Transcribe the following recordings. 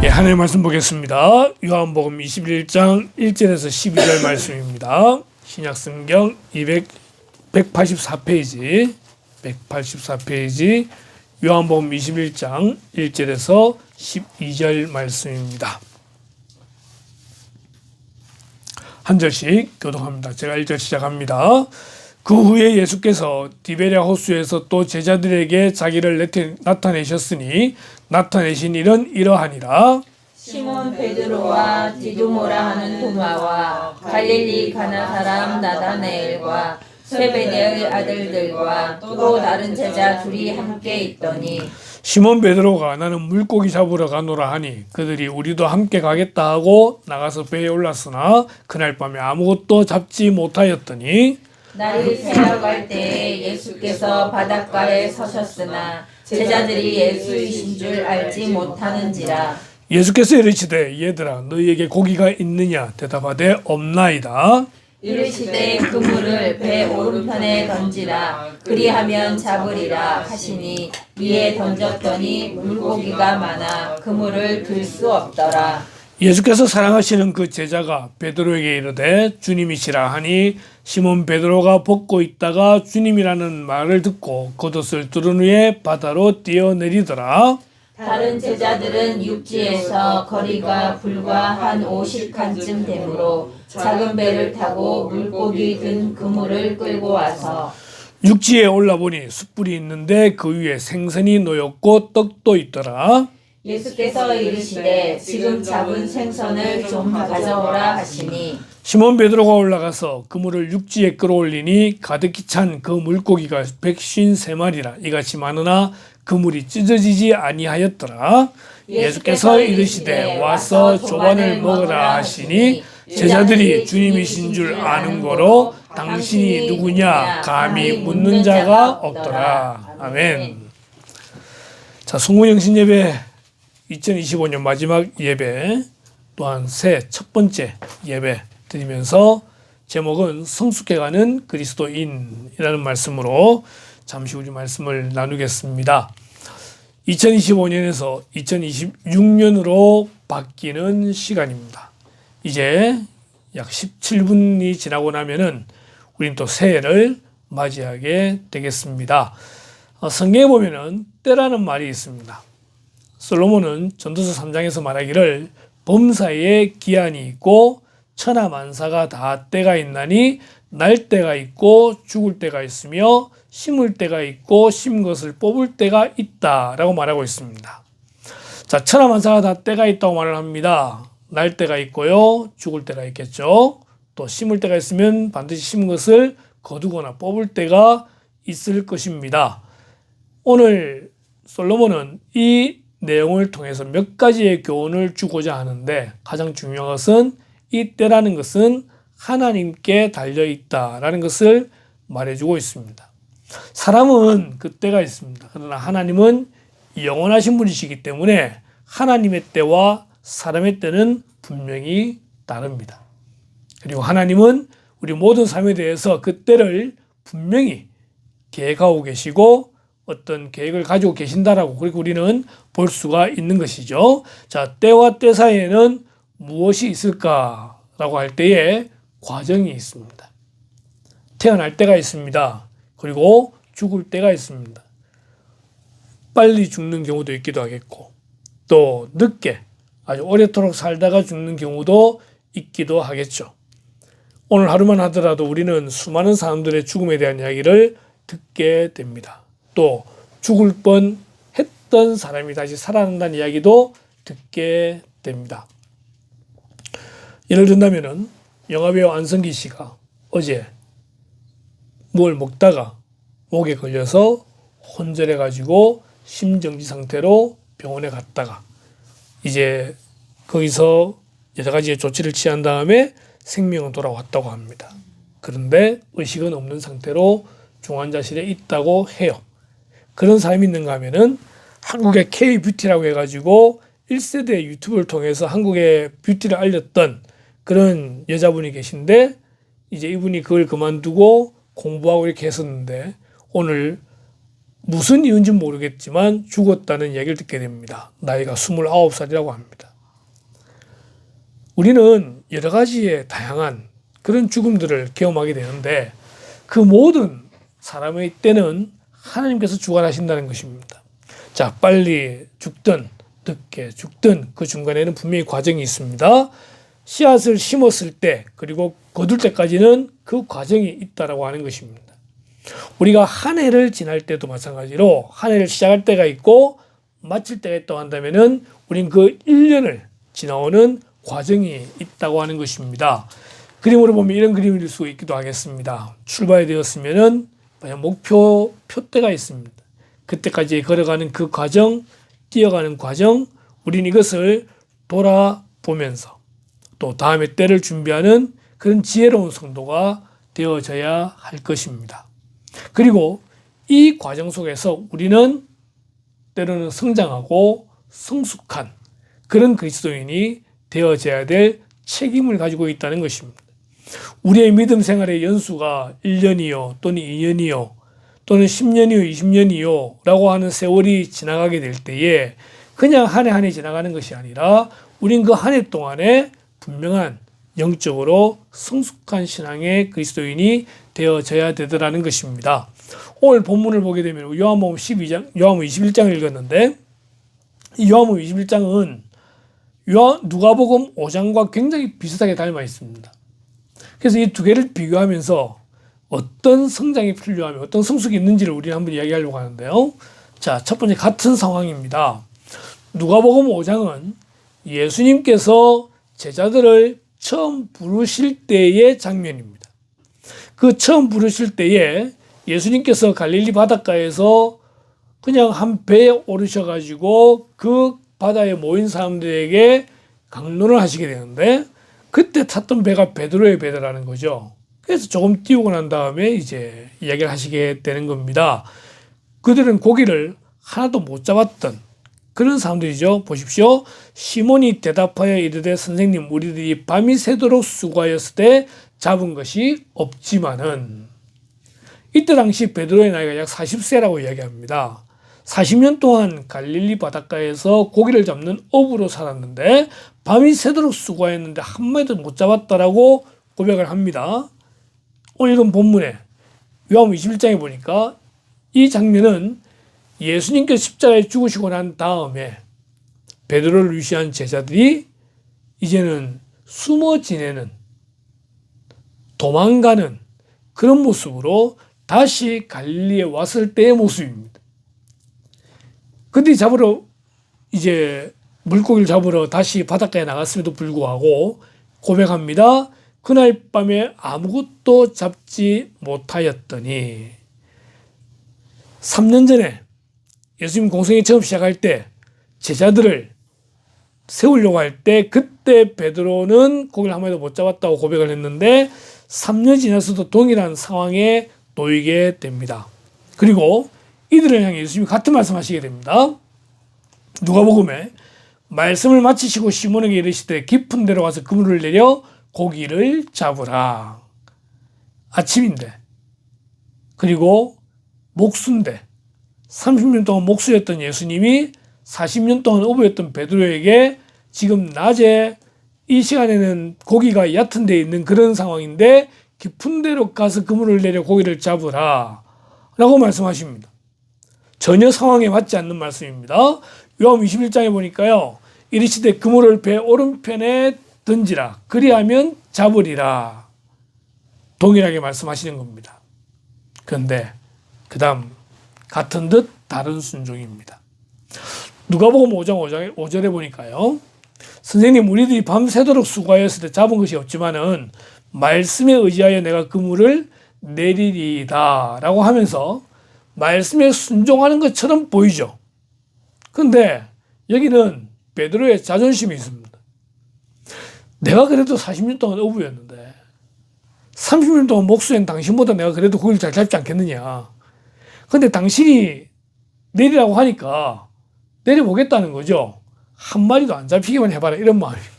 예, 하나님의 말씀 보겠습니다. 요한복음 21장 1절에서 12절 말씀입니다. 신약성경 184페이지 요한복음 21장 1절에서 12절 말씀입니다. 한 절씩 교독합니다. 제가 1절 시작합니다. 그 후에 예수께서 디베랴 호수에서 또 제자들에게 자기를 나타내셨으니 나타내신 일은 이러하니라. 시몬 베드로와 디두모라 하는 도마와 갈릴리 가나 사람 나다나엘과 세베대의 아들들과 또 다른 제자 둘이 함께 있더니 시몬 베드로가 나는 물고기 잡으러 가노라 하니 그들이 우리도 함께 가겠다 하고 나가서 배에 올랐으나 그날 밤에 아무것도 잡지 못하였더니 날이 새어갈 때에 예수께서 바닷가에 서셨으나 제자들이 예수이신 줄 알지 못하는지라. 예수께서 이르시되 얘들아 너희에게 고기가 있느냐 대답하되 없나이다. 이르시되 그물을 배 오른편에 던지라 그리하면 잡으리라 하시니 이에 던졌더니 물고기가 많아 그물을 들 수 없더라. 예수께서 사랑하시는 그 제자가 베드로에게 이르되 주님이시라 하니 시몬 베드로가 벗고 있다가 주님이라는 말을 듣고 겉옷을 두른 후에 바다로 뛰어내리더라. 다른 제자들은 육지에서 거리가 불과 한 50칸쯤 되므로 작은 배를 타고 물고기 든 그물을 끌고 와서 육지에 올라보니 숯불이 있는데 그 위에 생선이 놓였고 떡도 있더라. 예수께서 이르시되 지금 잡은 생선을 좀 가져오라 하시니 시몬 베드로가 올라가서 그물을 육지에 끌어올리니 가득히 찬 그 물고기가 153마리라 이같이 많으나 그물이 찢어지지 아니하였더라. 예수께서 이르시되 와서 조반을 먹으라 하시니 제자들이 주님이신 줄 아는 거로 당신이 누구냐 감히 묻는 자가 없더라. 아멘. 자, 송구영신 예배 2025년 마지막 예배 또한 새 첫 번째 예배 드리면서 제목은 성숙해가는 그리스도인이라는 말씀으로 잠시 우리 말씀을 나누겠습니다. 2025년에서 2026년으로 바뀌는 시간입니다. 이제 약 17분이 지나고 나면은 우린 또 새해를 맞이하게 되겠습니다. 성경에 보면은 때라는 말이 있습니다. 솔로몬은 전도서 3장에서 말하기를 범사에 기한이 있고 천하만사가 다 때가 있나니 날 때가 있고 죽을 때가 있으며 심을 때가 있고 심은 것을 뽑을 때가 있다라고 말하고 있습니다. 자, 천하만사가 다 때가 있다고 말을 합니다. 날 때가 있고요. 죽을 때가 있겠죠. 또 심을 때가 있으면 반드시 심은 것을 거두거나 뽑을 때가 있을 것입니다. 오늘 솔로몬은 이 내용을 통해서 몇 가지의 교훈을 주고자 하는데 가장 중요한 것은 이 때라는 것은 하나님께 달려있다라는 것을 말해주고 있습니다. 사람은 그 때가 있습니다. 그러나 하나님은 영원하신 분이시기 때문에 하나님의 때와 사람의 때는 분명히 다릅니다. 그리고 하나님은 우리 모든 삶에 대해서 그 때를 분명히 계획하고 계시고 어떤 계획을 가지고 계신다라고 그리고 우리는 볼 수가 있는 것이죠. 자, 때와 때 사이에는 무엇이 있을까라고 할 때에 과정이 있습니다. 태어날 때가 있습니다. 그리고 죽을 때가 있습니다. 빨리 죽는 경우도 있기도 하겠고 또 늦게 아주 오래도록 살다가 죽는 경우도 있기도 하겠죠. 오늘 하루만 하더라도 우리는 수많은 사람들의 죽음에 대한 이야기를 듣게 됩니다. 또 죽을 뻔 했던 사람이 다시 살아난다는 이야기도 듣게 됩니다. 예를 든다면은 영화배우 안성기 씨가 어제 뭘 먹다가 목에 걸려서 혼절해가지고 심정지 상태로 병원에 갔다가 이제 거기서 여러 가지의 조치를 취한 다음에 생명은 돌아왔다고 합니다. 그런데 의식은 없는 상태로 중환자실에 있다고 해요. 그런 사람이 있는가 하면은 한국의 K-뷰티라고 해가지고 1세대 유튜브를 통해서 한국의 뷰티를 알렸던 그런 여자분이 계신데 이제 이분이 그걸 그만두고 공부하고 이렇게 했었는데 오늘 무슨 이유인지 모르겠지만 죽었다는 얘기를 듣게 됩니다. 나이가 29살이라고 합니다. 우리는 여러 가지의 다양한 그런 죽음들을 경험하게 되는데 그 모든 사람의 때는 하나님께서 주관하신다는 것입니다. 자, 빨리 죽든 늦게 죽든 그 중간에는 분명히 과정이 있습니다. 씨앗을 심었을 때 그리고 거둘 때까지는 그 과정이 있다라고 하는 것입니다. 우리가 한 해를 지날 때도 마찬가지로 한 해를 시작할 때가 있고 마칠 때가 있다고 한다면은 우린 그 1년을 지나오는 과정이 있다고 하는 것입니다. 그림으로 보면 이런 그림이 될 수 있기도 하겠습니다. 출발이 되었으면은 목표 표대가 있습니다. 그때까지 걸어가는 그 과정, 뛰어가는 과정, 우린 이것을 돌아보면서 또 다음의 때를 준비하는 그런 지혜로운 성도가 되어져야 할 것입니다. 그리고 이 과정 속에서 우리는 때로는 성장하고 성숙한 그런 그리스도인이 되어져야 될 책임을 가지고 있다는 것입니다. 우리의 믿음 생활의 연수가 1년이요 또는 2년이요 또는 10년이요 20년이요 라고 하는 세월이 지나가게 될 때에 그냥 한 해 한 해 지나가는 것이 아니라 우린 그 한 해 동안에 분명한 영적으로 성숙한 신앙의 그리스도인이 되어져야 되더라는 것입니다. 오늘 본문을 보게 되면 요한복음 21장을 읽었는데 이 요한복음 21장은 누가복음 5장과 굉장히 비슷하게 닮아 있습니다. 그래서 이 두 개를 비교하면서 어떤 성장이 필요하며 어떤 성숙이 있는지를 우리는 한번 이야기하려고 하는데요. 자, 첫 번째 같은 상황입니다. 누가복음 5장은 예수님께서 제자들을 처음 부르실 때의 장면입니다. 그 처음 부르실 때에 예수님께서 갈릴리 바닷가에서 그냥 한 배에 오르셔가지고 그 바다에 모인 사람들에게 강론을 하시게 되는데 그때 탔던 배가 베드로의 배라는 거죠. 그래서 조금 띄우고 난 다음에 이제 이야기를 하시게 되는 겁니다. 그들은 고기를 하나도 못 잡았던 그런 사람들이죠. 보십시오. 시몬이 대답하여 이르되 선생님 우리들이 밤이 새도록 수고하였을 때 잡은 것이 없지만은 이때 당시 베드로의 나이가 약 40세라고 이야기합니다. 40년 동안 갈릴리 바닷가에서 고기를 잡는 어부로 살았는데 밤이 새도록 수고했는데 한 마리도 못 잡았다라고 고백을 합니다. 오늘 읽은 본문에 요한복음 21장에 보니까 이 장면은 예수님께서 십자가에 죽으시고 난 다음에 베드로를 위시한 제자들이 이제는 숨어 지내는 도망가는 그런 모습으로 다시 갈릴리에 왔을 때의 모습입니다. 그들이 이제 물고기를 잡으러 다시 바닷가에 나갔음에도 불구하고 고백합니다. 그날 밤에 아무것도 잡지 못하였더니 3년 전에 예수님 공생애 처음 시작할 때 제자들을 세우려고 할 때 그때 베드로는 고기를 한 마리도 못 잡았다고 고백을 했는데 3년 지나서도 동일한 상황에 놓이게 됩니다. 그리고 이들을 향해 예수님이 같은 말씀하시게 됩니다. 누가복음에 말씀을 마치시고 시몬에게 이르시되 깊은 데로 가서 그물을 내려 고기를 잡으라. 아침인데 그리고 목수인데 30년 동안 목수였던 예수님이 40년 동안 어부였던 베드로에게 지금 낮에 이 시간에는 고기가 얕은 데 있는 그런 상황인데 깊은 데로 가서 그물을 내려 고기를 잡으라 라고 말씀하십니다. 전혀 상황에 맞지 않는 말씀입니다. 요한복음 21장에 보니까요. 이르시되 그물을 배 오른편에 던지라 그리하면 잡으리라 동일하게 말씀하시는 겁니다. 그런데 그 다음 같은 듯 다른 순종입니다. 누가복음 5장 5절에 보니까요. 선생님 우리들이 밤새도록 수고하였을 때 잡은 것이 없지만은 말씀에 의지하여 내가 그물을 내리리이다 라고 하면서 말씀에 순종하는 것처럼 보이죠. 그런데 여기는 베드로의 자존심이 있습니다. 내가 그래도 40년 동안 어부였는데 30년 동안 목수인 당신보다 내가 그래도 고기를 잘 잡지 않겠느냐. 근데 당신이 내리라고 하니까 내려보겠다는 거죠. 한 마리도 안 잡히기만 해봐라 이런 마음입니다.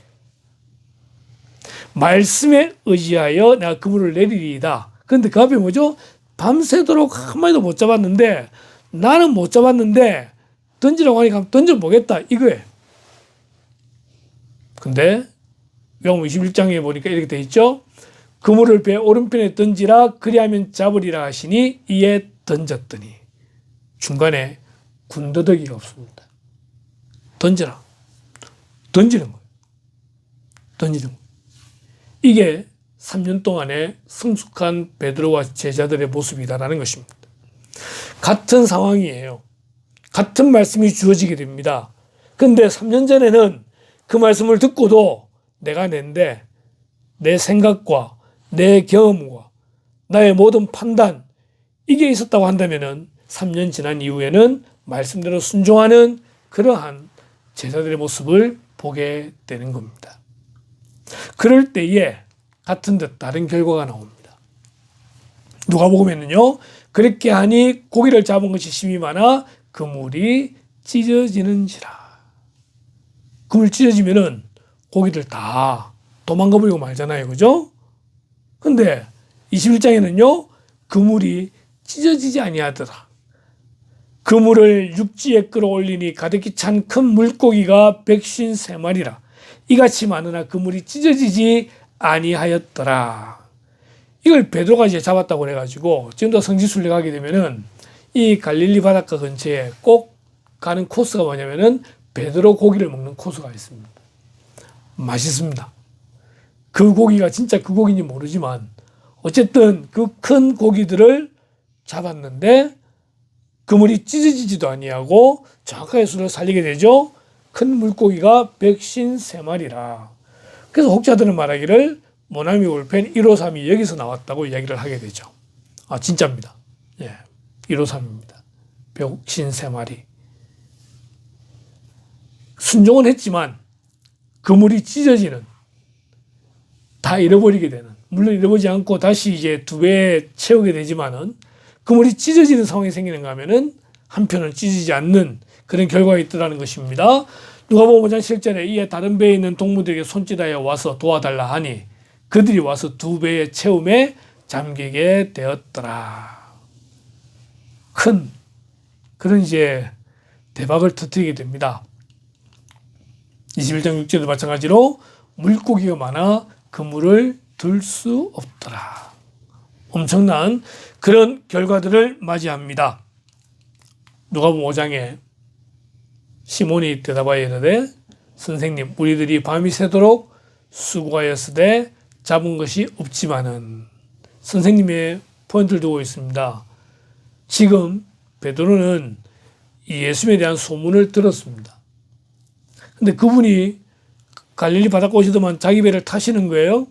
말씀에 의지하여 내가 그물을 내리리이다. 그런데 그 앞에 뭐죠? 밤새도록 한 마리도 못 잡았는데 나는 못 잡았는데 던지라고 하니까 던져보겠다 이거예요. 근데 요한복음 21장에 보니까 이렇게 돼 있죠. 그물을 배 오른편에 던지라 그리하면 잡으리라 하시니 이에 던졌더니 중간에 군더더기가 없습니다. 던져라. 던지는 거예요. 던지는 거예요. 이게 3년 동안의 성숙한 베드로와 제자들의 모습이다라는 것입니다. 같은 상황이에요. 같은 말씀이 주어지게 됩니다. 근데 3년 전에는 그 말씀을 듣고도 내가 낸데 내 생각과 내 경험과 나의 모든 판단 이게 있었다고 한다면은 3년 지난 이후에는 말씀대로 순종하는 그러한 제자들의 모습을 보게 되는 겁니다. 그럴 때에 같은 듯 다른 결과가 나옵니다. 누가복음에는요. 그렇게 하니 고기를 잡은 것이 심히 많아 그물이 찢어지는지라. 그물 찢어지면은 고기들 다 도망가 버리고 말잖아요. 그죠? 근데 21장에는요. 그물이 찢어지지 아니하더라. 그물을 육지에 끌어올리니 가득히 찬 큰 물고기가 153마리라. 이같이 많으나 그물이 찢어지지 아니하였더라. 이걸 베드로가 이제 잡았다고 그래가지고 지금도 성지순례 가게 되면은 이 갈릴리 바닷가 근처에 꼭 가는 코스가 뭐냐면은 베드로 고기를 먹는 코스가 있습니다. 맛있습니다. 그 고기가 진짜 그 고기인지 모르지만 어쨌든 그 큰 고기들을 잡았는데 그물이 찢어지지도 아니하고 정확하게 수를 살리게 되죠. 큰 물고기가 153마리라. 그래서 혹자들은 말하기를 모나미 올펜 153이 여기서 나왔다고 이야기를 하게 되죠. 아, 진짜입니다. 예, 153입니다. 153마리. 순종은 했지만 그물이 찢어지는, 다 잃어버리게 되는, 물론 잃어버리지 않고 다시 이제 2배 채우게 되지만은 그물이 찢어지는 상황이 생기는가 하면은 한편은 찢어지지 않는 그런 결과가 있더라는 것입니다. 누가복음 5장 7절에 이에 다른 배에 있는 동무들에게 손짓하여 와서 도와달라 하니 그들이 와서 2배의 채움에 잠기게 되었더라. 큰 그런 이제 대박을 터뜨리게 됩니다. 21장 6절도 마찬가지로 물고기가 많아 그물을 들 수 없더라. 엄청난 그런 결과들을 맞이합니다. 누가복음 5장에 시몬이 대답하여 이르되 선생님 우리들이 밤이 새도록 수고하였으되 잡은 것이 없지만은, 선생님의 포인트를 두고 있습니다. 지금 베드로는 예수님에 대한 소문을 들었습니다. 근데 그분이 갈릴리 바닷가 오시더만 자기 배를 타시는 거예요.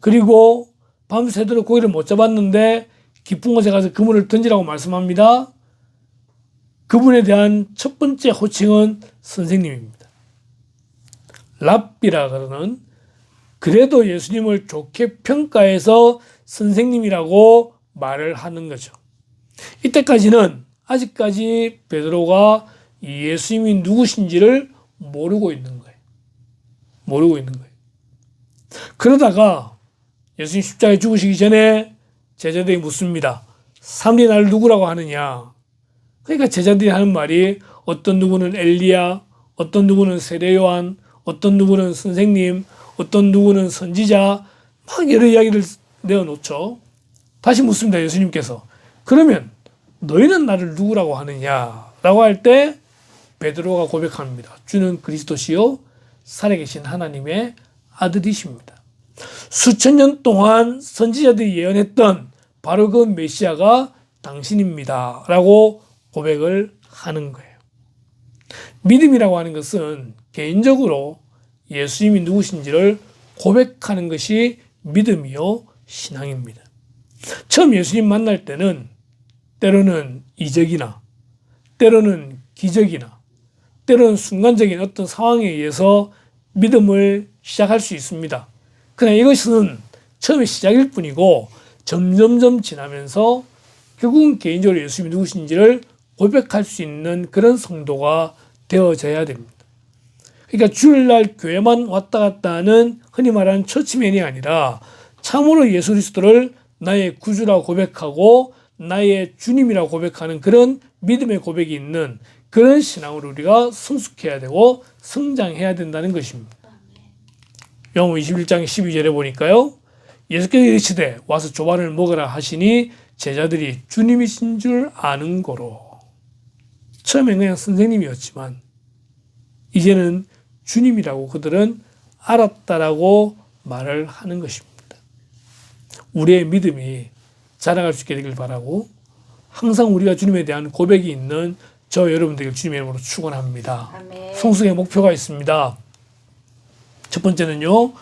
그리고 밤새도록 고기를 못 잡았는데 깊은 곳에 가서 그물을 던지라고 말씀합니다. 그분에 대한 첫 번째 호칭은 선생님입니다. 랍비라 그러는, 그래도 예수님을 좋게 평가해서 선생님이라고 말을 하는 거죠. 이때까지는 아직까지 베드로가 예수님이 누구신지를 모르고 있는 거예요. 모르고 있는 거예요. 그러다가 예수님 십자가에 죽으시기 전에 제자들이 묻습니다. 사람들이 나를 누구라고 하느냐? 그러니까 제자들이 하는 말이 어떤 누구는 엘리야, 어떤 누구는 세례 요한, 어떤 누구는 선생님, 어떤 누구는 선지자, 막 여러 이야기를 내어놓죠. 다시 묻습니다. 예수님께서. 그러면 너희는 나를 누구라고 하느냐라고 할 때 베드로가 고백합니다. 주는 그리스도시요 살아계신 하나님의 아들이십니다. 수천 년 동안 선지자들이 예언했던 바로 그 메시아가 당신입니다 라고 고백을 하는 거예요. 믿음이라고 하는 것은 개인적으로 예수님이 누구신지를 고백하는 것이 믿음이요 신앙입니다. 처음 예수님 만날 때는 때로는 이적이나 때로는 기적이나 때로는 순간적인 어떤 상황에 의해서 믿음을 시작할 수 있습니다. 그러나 이것은 처음에 시작일 뿐이고 점점점 지나면서 결국은 개인적으로 예수님이 누구신지를 고백할 수 있는 그런 성도가 되어져야 됩니다. 그러니까 주일날 교회만 왔다 갔다 하는 흔히 말하는 처치맨이 아니라 참으로 예수 그리스도를 나의 구주라고 고백하고 나의 주님이라고 고백하는 그런 믿음의 고백이 있는 그런 신앙으로 우리가 성숙해야 되고 성장해야 된다는 것입니다. 요한복음 21장 12절에 보니까요. 예수께서 이르시되 와서 조반을 먹으라 하시니 제자들이 주님이신 줄 아는 거로. 처음엔 그냥 선생님이었지만 이제는 주님이라고 그들은 알았다라고 말을 하는 것입니다. 우리의 믿음이 자라갈 수 있게 되길 바라고 항상 우리가 주님에 대한 고백이 있는 저 여러분들에게 주님의 이름으로 축원합니다. 아멘. 성숙의 목표가 있습니다. 첫 번째는요.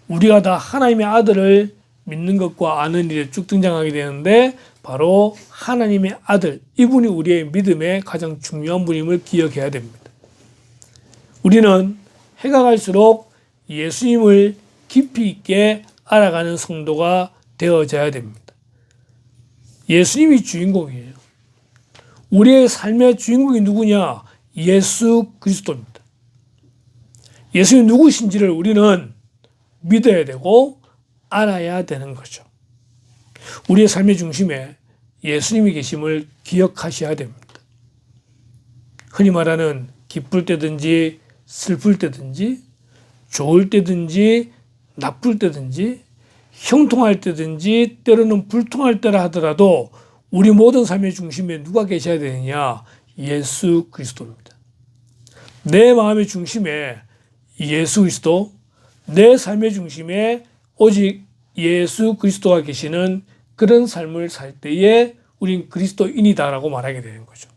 우리가 다 하나님의 아들을 믿는 것과 아는 일에 쭉 등장하게 되는데 바로 하나님의 아들, 이분이 우리의 믿음의 가장 중요한 분임을 기억해야 됩니다. 우리는 해가 갈수록 예수님을 깊이 있게 알아가는 성도가 되어져야 됩니다. 예수님이 주인공이에요. 우리의 삶의 주인공이 누구냐? 예수 그리스도입니다. 예수님이 누구신지를 우리는 믿어야 되고 알아야 되는 거죠. 우리의 삶의 중심에 예수님이 계심을 기억하셔야 됩니다. 흔히 말하는 기쁠 때든지 슬플 때든지 좋을 때든지 나쁠 때든지 형통할 때든지 때로는 불통할 때라 하더라도 우리 모든 삶의 중심에 누가 계셔야 되느냐? 예수 그리스도입니다. 내 마음의 중심에 예수 그리스도, 내 삶의 중심에 오직 예수 그리스도가 계시는 그런 삶을 살 때에 우린 그리스도인이다라고 말하게 되는 거죠.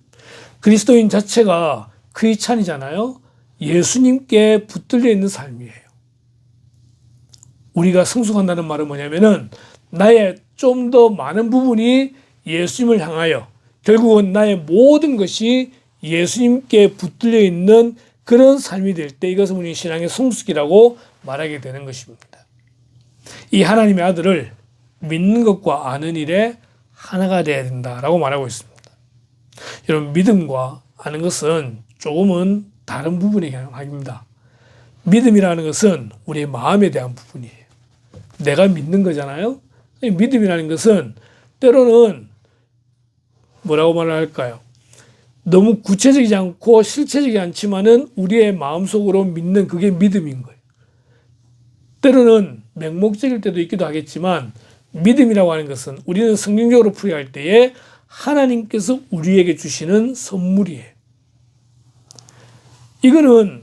그리스도인 자체가 크리스찬이잖아요. 예수님께 붙들려 있는 삶이에요. 우리가 성숙한다는 말은 뭐냐면은 나의 좀 더 많은 부분이 예수님을 향하여 결국은 나의 모든 것이 예수님께 붙들려 있는 그런 삶이 될 때 이것은 우리 신앙의 성숙이라고 말하게 되는 것입니다. 이 하나님의 아들을 믿는 것과 아는 일에 하나가 되어야 된다라고 말하고 있습니다. 여러분, 믿음과 아는 것은 조금은 다른 부분이 가능합니다. 믿음이라는 것은 우리의 마음에 대한 부분이에요. 내가 믿는 거잖아요. 믿음이라는 것은 때로는 뭐라고 말을 할까요? 너무 구체적이지 않고 실체적이지 않지만은 우리의 마음속으로 믿는 그게 믿음인 거예요. 때로는 맹목적일 때도 있기도 하겠지만 믿음이라고 하는 것은 우리는 성경적으로 풀이할 때에 하나님께서 우리에게 주시는 선물이에요. 이거는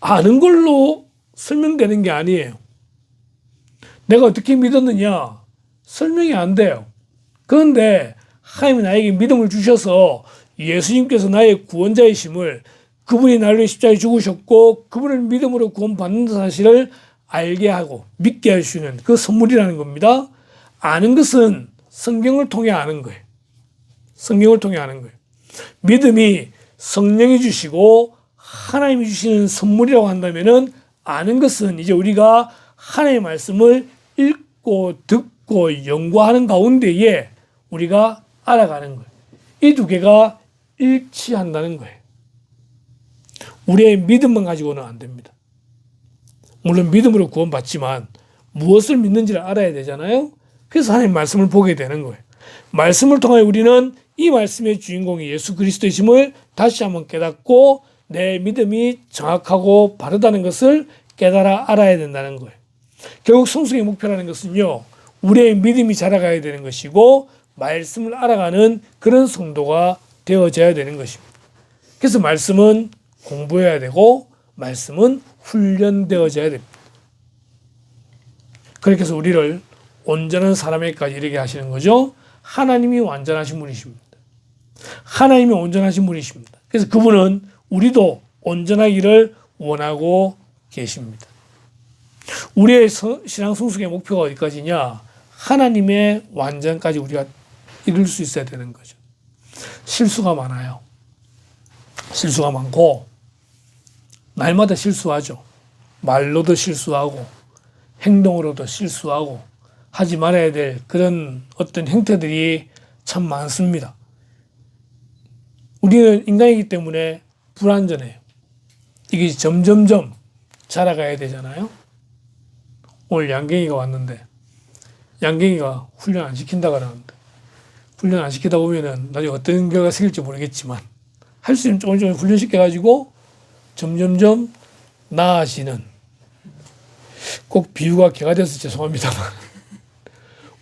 아는 걸로 설명되는 게 아니에요. 내가 어떻게 믿었느냐? 설명이 안 돼요. 그런데 하나님이 나에게 믿음을 주셔서 예수님께서 나의 구원자이심을, 그분이 나를 위해 십자가에 죽으셨고 그분을 믿음으로 구원받는 사실을 알게 하고 믿게 해주시는 그 선물이라는 겁니다. 아는 것은 성경을 통해 아는 거예요. 성경을 통해 아는 거예요. 믿음이 성령이 주시고 하나님이 주시는 선물이라고 한다면은 아는 것은 이제 우리가 하나님의 말씀을 읽고 듣고 연구하는 가운데에 우리가 알아가는 거예요. 이 두 개가 일치한다는 거예요. 우리의 믿음만 가지고는 안 됩니다. 물론 믿음으로 구원받지만 무엇을 믿는지를 알아야 되잖아요. 그래서 하나님 말씀을 보게 되는 거예요. 말씀을 통해 우리는 이 말씀의 주인공이 예수 그리스도이심을 다시 한번 깨닫고 내 믿음이 정확하고 바르다는 것을 깨달아 알아야 된다는 거예요. 결국 성숙의 목표라는 것은요, 우리의 믿음이 자라가야 되는 것이고 말씀을 알아가는 그런 성도가 되어져야 되는 것입니다. 그래서 말씀은 공부해야 되고 말씀은 훈련되어져야 됩니다. 그렇게 해서 우리를 온전한 사람에게까지 이르게 하시는 거죠. 하나님이 완전하신 분이십니다. 하나님이 온전하신 분이십니다. 그래서 그분은 우리도 온전하기를 원하고 계십니다. 우리의 신앙 성숙의 목표가 어디까지냐? 하나님의 완전까지 우리가 이룰 수 있어야 되는 거죠. 실수가 많아요. 실수가 많고 날마다 실수하죠. 말로도 실수하고 행동으로도 실수하고 하지 말아야 될 그런 어떤 행태들이 참 많습니다. 우리는 인간이기 때문에 불완전해요. 이게 점점점 자라가야 되잖아요. 오늘 양갱이가 왔는데 양갱이가 훈련 안 시킨다 그러는데 훈련 안 시키다 보면은 나중에 어떤 결과가 생길지 모르겠지만 할 수 있는 조금 훈련시켜가지고 점점점 나아지는, 꼭 비유가 개가 돼서 죄송합니다만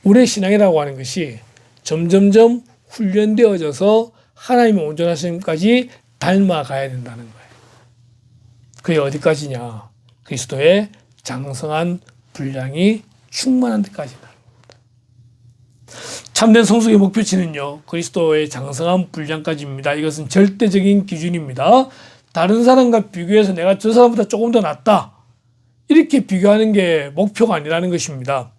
우리의 신앙이라고 하는 것이 점점점 훈련되어져서 하나님의 온전하심까지 닮아가야 된다는 거예요. 그게 어디까지냐? 그리스도의 장성한 분량이 충만한 데까지다. 참된 성숙의 목표치는요, 그리스도의 장성한 분량까지입니다. 이것은 절대적인 기준입니다. 다른 사람과 비교해서 내가 저 사람보다 조금 더 낫다, 이렇게 비교하는 게 목표가 아니라는 것입니다.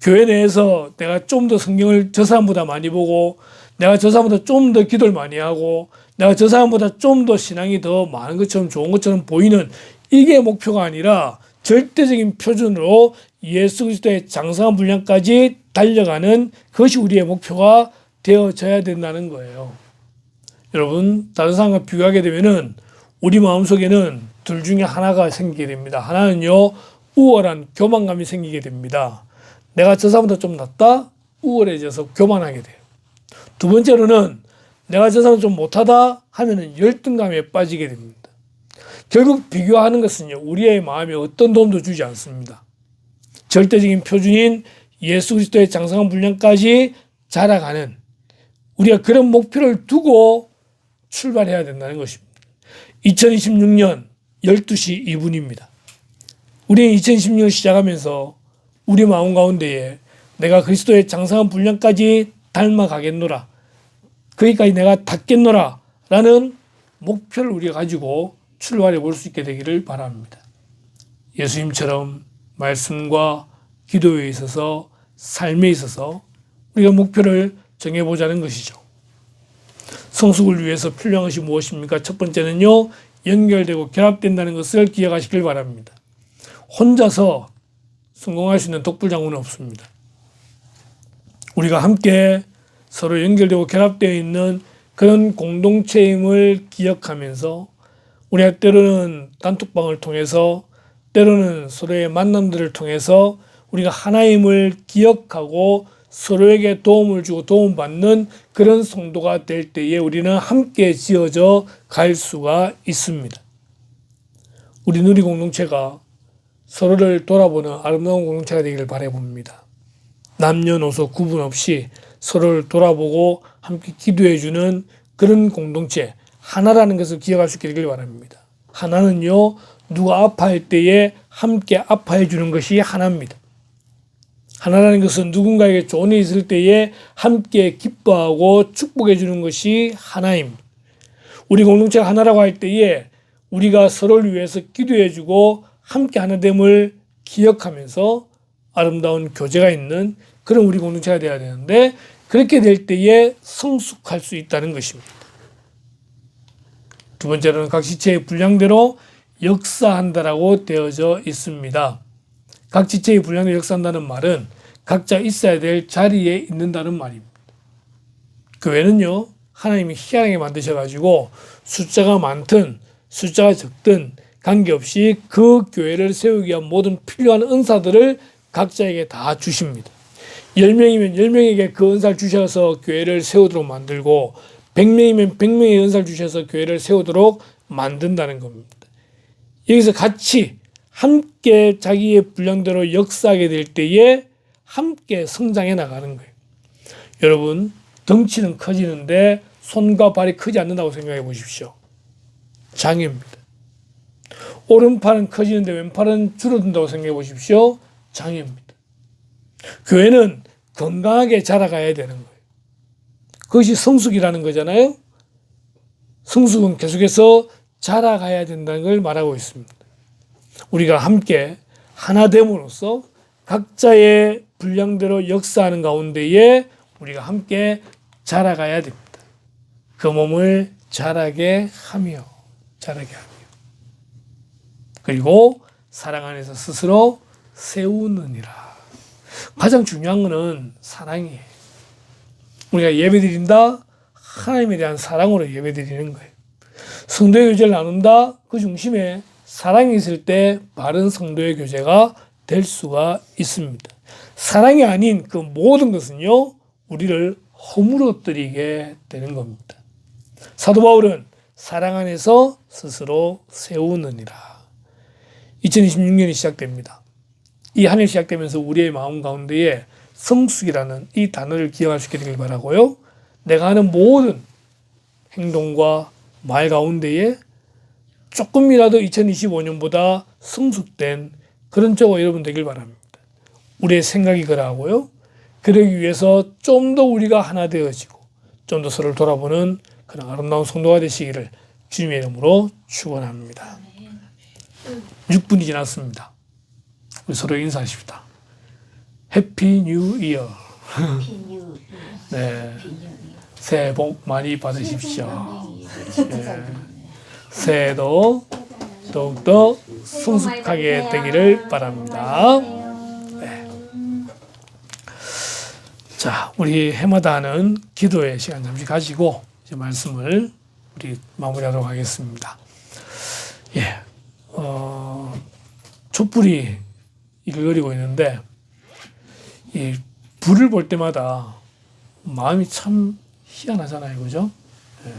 교회 내에서 내가 좀 더 성경을 저 사람보다 많이 보고, 내가 저 사람보다 좀 더 기도를 많이 하고, 내가 저 사람보다 좀 더 신앙이 더 많은 것처럼 좋은 것처럼 보이는, 이게 목표가 아니라 절대적인 표준으로 예수 그리스도의 장성한 분량까지 달려가는 것이 우리의 목표가 되어져야 된다는 거예요. 여러분, 다른 사람과 비교하게 되면은 우리 마음속에는 둘 중에 하나가 생기게 됩니다. 하나는요, 우월한 교만감이 생기게 됩니다. 내가 저 사람보다 좀 낫다? 우월해져서 교만하게 돼요. 두 번째로는 내가 저 사람 좀 못하다 하면은 열등감에 빠지게 됩니다. 결국 비교하는 것은요, 우리의 마음에 어떤 도움도 주지 않습니다. 절대적인 표준인 예수 그리스도의 장성한 분량까지 자라가는, 우리가 그런 목표를 두고 출발해야 된다는 것입니다. 2026년 12시 2분입니다. 우리는 2026년 시작하면서 우리 마음 가운데에 내가 그리스도의 장성한 분량까지 닮아가겠노라, 거기까지 내가 닿겠노라 라는 목표를 우리가 가지고 출발해 볼 수 있게 되기를 바랍니다. 예수님처럼 말씀과 기도에 있어서, 삶에 있어서 우리가 목표를 정해보자는 것이죠. 성숙을 위해서 필요한 것이 무엇입니까? 첫 번째는요, 연결되고 결합된다는 것을 기억하시길 바랍니다. 혼자서 성공할 수 있는 독불장군은 없습니다. 우리가 함께 서로 연결되고 결합되어 있는 그런 공동체임을 기억하면서, 우리가 때로는 단톡방을 통해서, 때로는 서로의 만남들을 통해서 우리가 하나임을 기억하고 서로에게 도움을 주고 도움받는 그런 성도가 될 때에 우리는 함께 지어져 갈 수가 있습니다. 우리 누리 공동체가 서로를 돌아보는 아름다운 공동체가 되기를 바라봅니다. 남녀노소 구분 없이 서로를 돌아보고 함께 기도해주는 그런 공동체, 하나라는 것을 기억할 수 있게 되길 바랍니다. 하나는요, 누가 아파할 때에 함께 아파해 주는 것이 하나입니다. 하나라는 것은 누군가에게 좋은 일이 있을 때에 함께 기뻐하고 축복해 주는 것이 하나입니다. 우리 공동체가 하나라고 할 때에 우리가 서로를 위해서 기도해 주고 함께 하나됨을 기억하면서 아름다운 교제가 있는 그런 우리 공동체가 되어야 되는데, 그렇게 될 때에 성숙할 수 있다는 것입니다. 두 번째로는 각 지체의 분량대로 역사한다라고 되어져 있습니다. 각 지체의 분량대로 역사한다는 말은 각자 있어야 될 자리에 있는다는 말입니다. 교회는요, 하나님이 희한하게 만드셔가지고 숫자가 많든 숫자가 적든 관계없이 그 교회를 세우기 위한 모든 필요한 은사들을 각자에게 다 주십니다. 10명이면 10명에게 그 은사를 주셔서 교회를 세우도록 만들고, 100명이면 100명의 은사를 주셔서 교회를 세우도록 만든다는 겁니다. 여기서 같이 함께 자기의 분량대로 역사하게 될 때에 함께 성장해 나가는 거예요. 여러분, 덩치는 커지는데 손과 발이 크지 않는다고 생각해 보십시오. 장애입니다. 오른팔은 커지는데 왼팔은 줄어든다고 생각해 보십시오. 장애입니다. 교회는 건강하게 자라가야 되는 거예요. 그것이 성숙이라는 거잖아요. 성숙은 계속해서 자라가야 된다는 걸 말하고 있습니다. 우리가 함께 하나됨으로써 각자의 분량대로 역사하는 가운데에 우리가 함께 자라가야 됩니다. 그 몸을 자라게 하며. 그리고 사랑 안에서 스스로 세우느니라. 가장 중요한 것은 사랑이에요. 우리가 예배드린다, 하나님에 대한 사랑으로 예배드리는 거예요. 성도의 교제를 나눈다, 그 중심에 사랑이 있을 때 바른 성도의 교제가 될 수가 있습니다. 사랑이 아닌 그 모든 것은요, 우리를 허물어뜨리게 되는 겁니다. 사도 바울은 사랑 안에서 스스로 세우느니라. 2026년이 시작됩니다. 이 한 해 시작되면서 우리의 마음 가운데에 성숙이라는 이 단어를 기억할 수 있게 되길 바라고요. 내가 하는 모든 행동과 말 가운데에 조금이라도 2025년보다 성숙된 그런 저와 여러분 되길 바랍니다. 우리의 생각이 그러하고요. 그러기 위해서 좀 더 우리가 하나 되어지고 좀 더 서로를 돌아보는 그런 아름다운 성도가 되시기를 주님의 이름으로 축원합니다. 6분이 지났습니다. 우리 서로 인사하십시다. 해피 뉴 이어. 네. 새해 복 많이 받으십시오. 네. 새해도 더욱더 성숙하게 되기를 바랍니다. 네. 자, 우리 해마다 하는 기도의 시간 잠시 가지고 이제 말씀을 우리 마무리하도록 하겠습니다. 예, 촛불이 일거리고 있는데 이 불을 볼 때마다 마음이 참 희한하잖아요, 그죠? 예.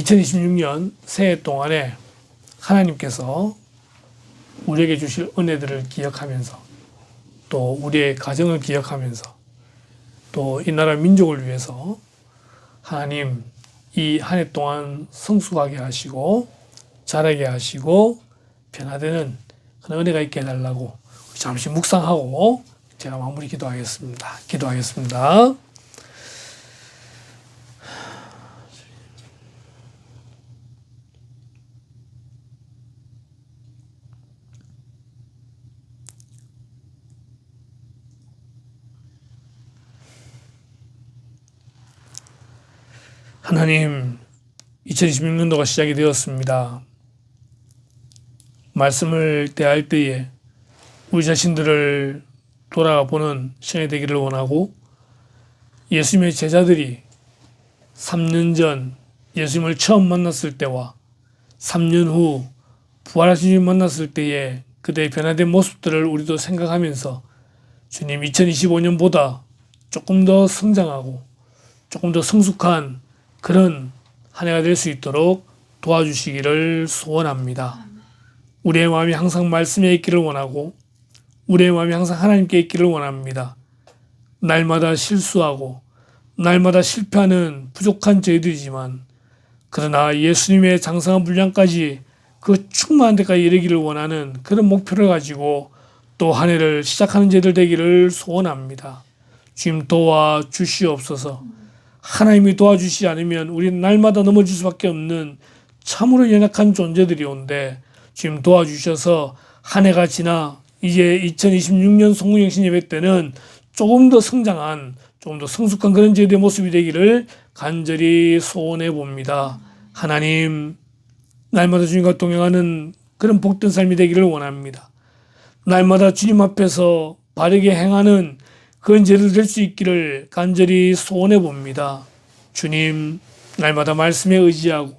2026년 새해 동안에 하나님께서 우리에게 주실 은혜들을 기억하면서 또 우리의 가정을 기억하면서 또 이 나라 민족을 위해서 하나님 이 한 해 동안 성숙하게 하시고 자라게 하시고 변화되는 그런 은혜가 있게 해달라고 잠시 묵상하고 제가 마무리 기도하겠습니다. 기도하겠습니다. 하나님, 2026년도가 시작이 되었습니다. 말씀을 대할 때에 우리 자신들을 돌아보는 시간이 되기를 원하고 예수님의 제자들이 3년 전 예수님을 처음 만났을 때와 3년 후 부활하신 주님 만났을 때에 그들의 변화된 모습들을 우리도 생각하면서 주님 2025년보다 조금 더 성장하고 조금 더 성숙한 그런 한 해가 될 수 있도록 도와주시기를 소원합니다. 우리의 마음이 항상 말씀에 있기를 원하고 우리의 마음이 항상 하나님께 있기를 원합니다. 날마다 실수하고 날마다 실패하는 부족한 저희들이지만 그러나 예수님의 장성한 분량까지 그 충만한 데까지 이르기를 원하는 그런 목표를 가지고 또 한 해를 시작하는 저희들 되기를 소원합니다. 주님 도와주시옵소서. 하나님이 도와주시지 않으면 우리는 날마다 넘어질 수밖에 없는 참으로 연약한 존재들이온데 주님 도와주셔서 한 해가 지나 이제 2026년 송구영신 예배 때는 조금 더 성장한 조금 더 성숙한 그런 저희들의 모습이 되기를 간절히 소원해 봅니다. 하나님 날마다 주님과 동행하는 그런 복된 삶이 되기를 원합니다. 날마다 주님 앞에서 바르게 행하는 그런 죄를 될 수 있기를 간절히 소원해 봅니다. 주님, 날마다 말씀에 의지하고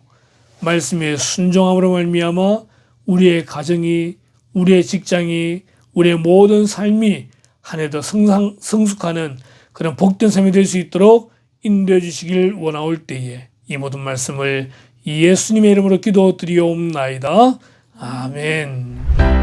말씀에 순종함으로 말미암아 우리의 가정이, 우리의 직장이, 우리의 모든 삶이 한 해 더 성숙하는 그런 복된 삶이 될 수 있도록 인도해 주시길 원하올 때에 이 모든 말씀을 예수님의 이름으로 기도드리옵나이다. 아멘.